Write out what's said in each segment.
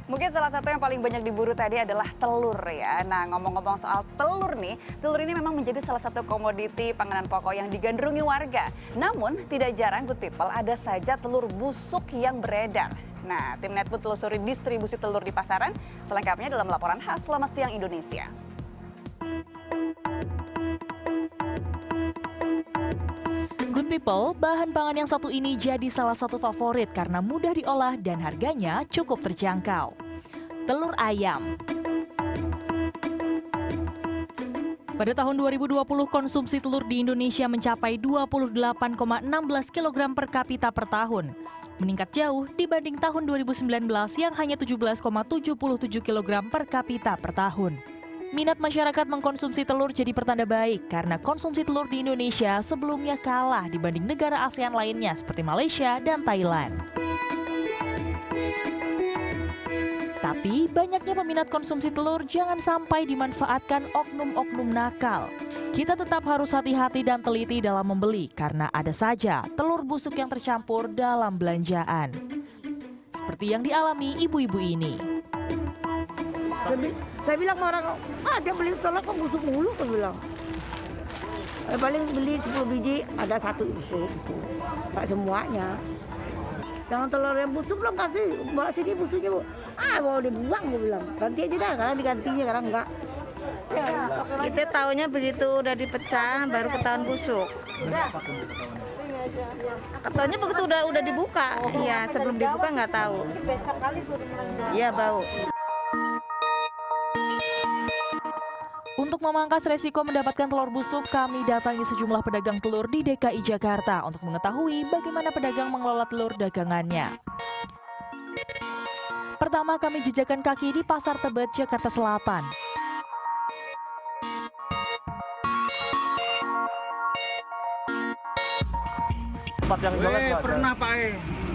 Mungkin salah satu yang paling banyak diburu tadi adalah telur ya. Nah, ngomong-ngomong soal telur nih, telur ini memang menjadi salah satu komoditi panganan pokok yang digandrungi warga. Namun, tidak jarang good people ada saja telur busuk yang beredar. Nah, tim Netfood telusuri distribusi telur di pasaran. Selengkapnya dalam laporan khas Selamat Siang Indonesia. Good people, bahan pangan yang satu ini jadi salah satu favorit karena mudah diolah dan harganya cukup terjangkau. Telur ayam. Pada tahun 2020, konsumsi telur di Indonesia mencapai 28,16 kg per kapita per tahun. Meningkat jauh dibanding tahun 2019 yang hanya 17,77 kg per kapita per tahun. Minat masyarakat mengkonsumsi telur jadi pertanda baik karena konsumsi telur di Indonesia sebelumnya kalah dibanding negara ASEAN lainnya seperti Malaysia dan Thailand. Tapi banyaknya peminat konsumsi telur jangan sampai dimanfaatkan oknum-oknum nakal. Kita tetap harus hati-hati dan teliti dalam membeli karena ada saja telur busuk yang tercampur dalam belanjaan. Seperti yang dialami ibu-ibu ini. Saya bilang sama orang, dia beli telur kok busuk mulu, saya bilang. Paling beli 10 biji, ada satu busuk. Tak semuanya. Jangan telur yang busuk dong kasih, bawa sini busuknya bu. Mau dibuang, gue bilang. Ganti aja dah, karena digantinya, karena enggak. Kita taunya begitu udah dipecah, baru ketahuan busuk. Katanya begitu udah dibuka, iya sebelum dibuka nggak tahu. Iya bau. Untuk memangkas resiko mendapatkan telur busuk, kami datangi sejumlah pedagang telur di DKI Jakarta untuk mengetahui bagaimana pedagang mengelola telur dagangannya. Pertama, kami jejakkan kaki di Pasar Tebet, Jakarta Selatan. Tempat yang jelek nggak ada? Pernah Pak.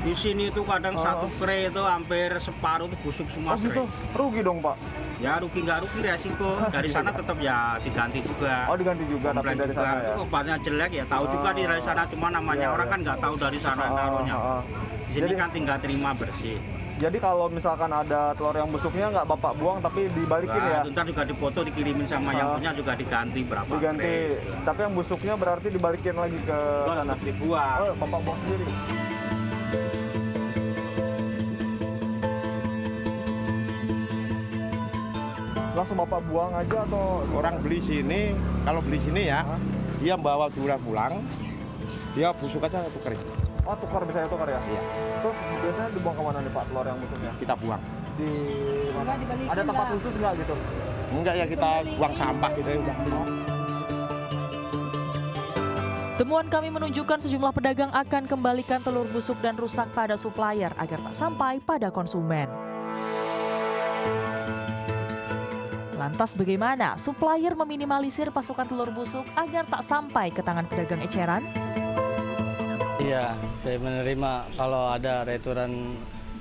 Di sini itu kadang satu kre itu hampir separuh itu busuk semua. Gitu? Rugi dong Pak? Ya rugi nggak rugi resiko. Dari sana tetap ya diganti juga. Oh diganti juga tapi dari juga. sana ya? Itu obatnya jelek ya tahu juga di sana, cuma namanya orang kan nggak tahu dari sana naruhnya. Di sini kan tinggal terima bersih. Jadi kalau misalkan ada telur yang busuknya nggak Bapak buang tapi dibalikin ya? Ntar juga dipoto dikirimin sama yang punya juga diganti berapa diganti. kre. Tapi yang busuknya berarti dibalikin lagi ke sana? Dibuang. Oh Bapak buang sendiri? Langsung Bapak buang aja atau? Orang beli sini, kalau beli sini ya, dia bawa dura pulang, dia busuk aja tuker. Oh tukar, bisa tukar ya? Iya. Terus biasanya dibuang kemana nih Pak telur yang busuknya? Kita buang. Di mana? Ada tempat khusus nggak gitu? Enggak ya kita buang sampah gitu udah. Temuan kami menunjukkan sejumlah pedagang akan kembalikan telur busuk dan rusak pada supplier agar tak sampai pada konsumen. Lantas bagaimana supplier meminimalisir pasokan telur busuk agar tak sampai ke tangan pedagang eceran? Iya, saya menerima kalau ada returan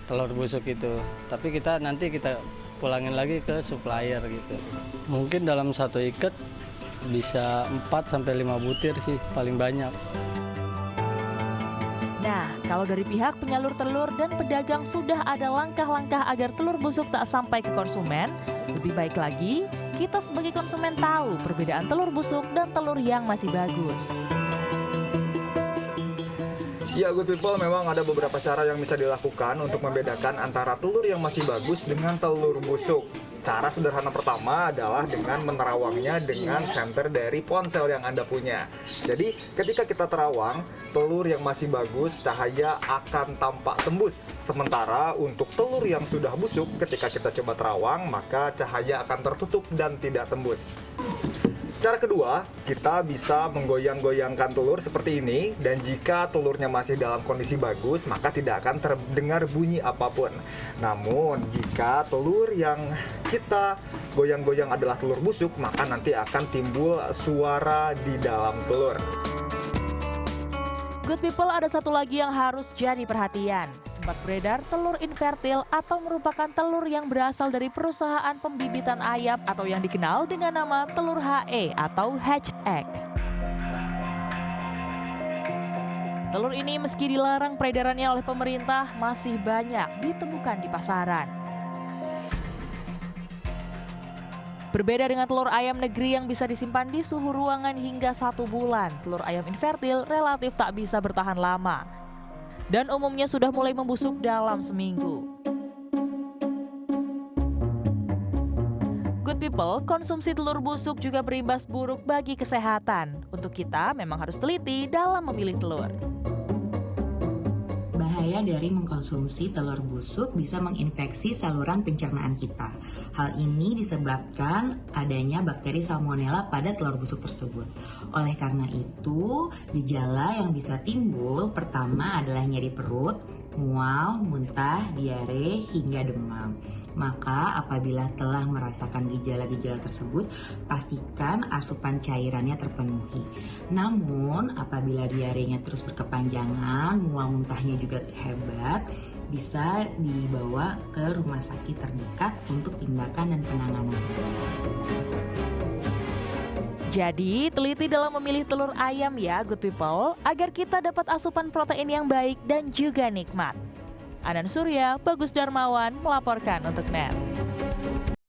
telur busuk itu. Tapi nanti kita pulangin lagi ke supplier gitu. Mungkin dalam satu ikat bisa 4-5 butir sih paling banyak. Nah, kalau dari pihak penyalur telur dan pedagang sudah ada langkah-langkah agar telur busuk tak sampai ke konsumen, lebih baik lagi kita sebagai konsumen tahu perbedaan telur busuk dan telur yang masih bagus. Ya, good people, memang ada beberapa cara yang bisa dilakukan untuk membedakan antara telur yang masih bagus dengan telur busuk. Cara sederhana pertama adalah dengan menerawangnya dengan senter dari ponsel yang Anda punya. Jadi, ketika kita terawang, telur yang masih bagus, cahaya akan tampak tembus. Sementara untuk telur yang sudah busuk, ketika kita coba terawang, maka cahaya akan tertutup dan tidak tembus. Cara kedua, kita bisa menggoyang-goyangkan telur seperti ini, dan jika telurnya masih dalam kondisi bagus, maka tidak akan terdengar bunyi apapun. Namun, jika telur yang kita goyang-goyang adalah telur busuk, maka nanti akan timbul suara di dalam telur. Good people, ada satu lagi yang harus jadi perhatian. Sempat beredar telur infertil atau merupakan telur yang berasal dari perusahaan pembibitan ayam atau yang dikenal dengan nama telur HE atau hatched egg. Telur ini meski dilarang peredarannya oleh pemerintah masih banyak ditemukan di pasaran. Berbeda dengan telur ayam negeri yang bisa disimpan di suhu ruangan hingga 1 bulan, telur ayam invertil relatif tak bisa bertahan lama. Dan umumnya sudah mulai membusuk dalam seminggu. Good people, konsumsi telur busuk juga berimbas buruk bagi kesehatan. Untuk kita memang harus teliti dalam memilih telur. Bahaya dari mengkonsumsi telur busuk bisa menginfeksi saluran pencernaan kita. Hal ini disebabkan adanya bakteri salmonella pada telur busuk tersebut. Oleh karena itu, gejala yang bisa timbul pertama adalah nyeri perut, mual, muntah, diare, hingga demam. Maka apabila telah merasakan gejala-gejala tersebut, pastikan asupan cairannya terpenuhi. Namun, apabila diarenya terus berkepanjangan, mual muntahnya juga hebat, bisa dibawa ke rumah sakit terdekat untuk tindakan dan penanganan. Jadi, teliti dalam memilih telur ayam ya, good people, agar kita dapat asupan protein yang baik dan juga nikmat. Anan Surya, Bagus Darmawan melaporkan untuk NET.